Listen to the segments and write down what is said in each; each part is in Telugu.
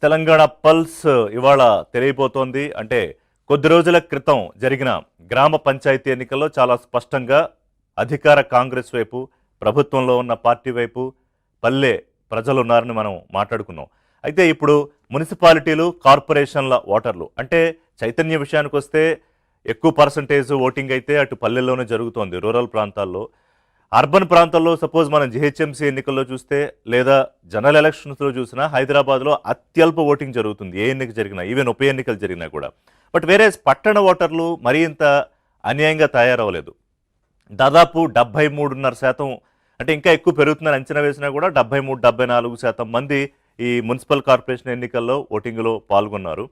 తెలంగాణ పల్స్ ఇవాళ తెలియబోతోంది. అంటే కొద్ది రోజుల క్రితం జరిగిన గ్రామ పంచాయతీ ఎన్నికల్లో చాలా స్పష్టంగా అధికార కాంగ్రెస్ వైపు, ప్రభుత్వంలో ఉన్న పార్టీ వైపు పల్లె ప్రజలున్నారని మనం మాట్లాడుకున్నాం. అయితే ఇప్పుడు మున్సిపాలిటీలు, కార్పొరేషన్ల ఓటర్లు అంటే చైతన్య విషయానికొస్తే ఎక్కువ పర్సంటేజ్ ఓటింగ్ అయితే అటు పల్లెల్లోనే జరుగుతోంది, రూరల్ ప్రాంతాల్లో. అర్బన్ ప్రాంతాల్లో సపోజ్ మనం జిహెచ్ఎంసీ ఎన్నికల్లో చూస్తే లేదా జనరల్ ఎలక్షన్స్లో చూసినా హైదరాబాద్లో అత్యల్ప ఓటింగ్ జరుగుతుంది, ఏ ఎన్నిక జరిగినా, ఈవెన్ ఉప ఎన్నికలు జరిగినా కూడా. బట్ వేరే పట్టణ ఓటర్లు మరీ ఇంత అన్యాయంగా తయారవ్వలేదు. దాదాపు 73.5%, అంటే ఇంకా ఎక్కువ పెరుగుతుందని అంచనా వేసినా కూడా 73-74% మంది ఈ మున్సిపల్ కార్పొరేషన్ ఎన్నికల్లో ఓటింగ్లో పాల్గొన్నారు.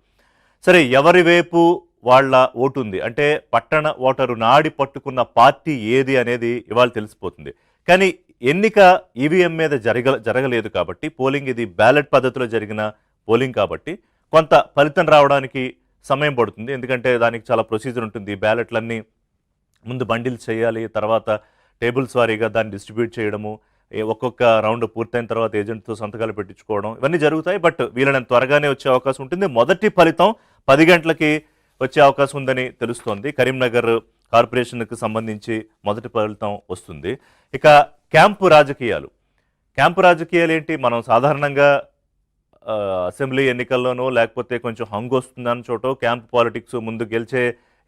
సరే, ఎవరి వైపు వాళ్ళ ఓటు ఉంది అంటే పట్టణ ఓటరు నాడి పట్టుకున్న పార్టీ ఏది అనేది ఇవాళ తెలిసిపోతుంది. కానీ ఎన్నిక ఈవీఎం మీద జరగలేదు కాబట్టి, పోలింగ్ ఇది బ్యాలెట్ పద్ధతిలో జరిగిన పోలింగ్ కాబట్టి కొంత ఫలితం రావడానికి సమయం పడుతుంది. ఎందుకంటే దానికి చాలా ప్రొసీజర్ ఉంటుంది. బ్యాలెట్లన్నీ ముందు బండిల్స్ చేయాలి, తర్వాత టేబుల్స్ వారీగా దాన్ని డిస్ట్రిబ్యూట్ చేయడము, ఒక్కొక్క రౌండ్ పూర్తయిన తర్వాత ఏజెంట్తో సంతకాలు పెట్టించుకోవడం, ఇవన్నీ జరుగుతాయి. బట్ వీళ్ళని త్వరగానే వచ్చే అవకాశం ఉంటుంది. మొదటి ఫలితం 10 గంటలకి వచ్చే అవకాశం ఉందని తెలుస్తోంది. కరీంనగర్ కార్పొరేషన్కి సంబంధించి మొదటి ఫలితం వస్తుంది. ఇక క్యాంపు రాజకీయాలు ఏంటి? మనం సాధారణంగా అసెంబ్లీ ఎన్నికల్లోనో లేకపోతే కొంచెం హంగు వస్తుందని చోట క్యాంప్ పాలిటిక్స్, ముందు గెలిచే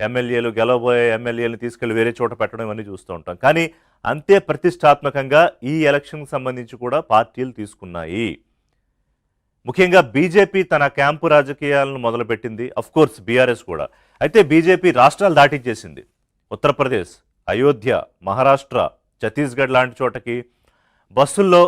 ఎమ్మెల్యేలు, గెలవబోయే ఎమ్మెల్యేలు తీసుకెళ్లి వేరే చోట పెట్టడం ఇవన్నీ చూస్తూ ఉంటాం. కానీ అంతే ప్రతిష్టాత్మకంగా ఈ ఎలక్షన్కి సంబంధించి కూడా పార్టీలు తీసుకున్నాయి. ముఖ్యంగా బీజేపీ తన క్యాంపు రాజకీయాలను మొదలుపెట్టింది, అఫ్కోర్స్ బీఆర్ఎస్ కూడా. అయితే బీజేపీ రాష్ట్రాలు దాటించేసింది. ఉత్తరప్రదేశ్, అయోధ్య, మహారాష్ట్ర, ఛత్తీస్గఢ్ లాంటి చోటకి బస్సుల్లో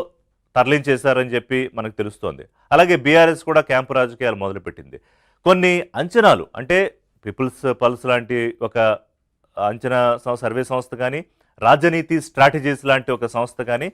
తరలించేశారని చెప్పి మనకు తెలుస్తోంది. అలాగే బీఆర్ఎస్ కూడా క్యాంపు రాజకీయాలు మొదలుపెట్టింది. కొన్ని అంచనాలు అంటే పీపుల్స్ పల్స్ లాంటి ఒక అంచనా సర్వే సంస్థ కానీ, రాజనీతి స్ట్రాటజీస్ లాంటి ఒక సంస్థ కానీ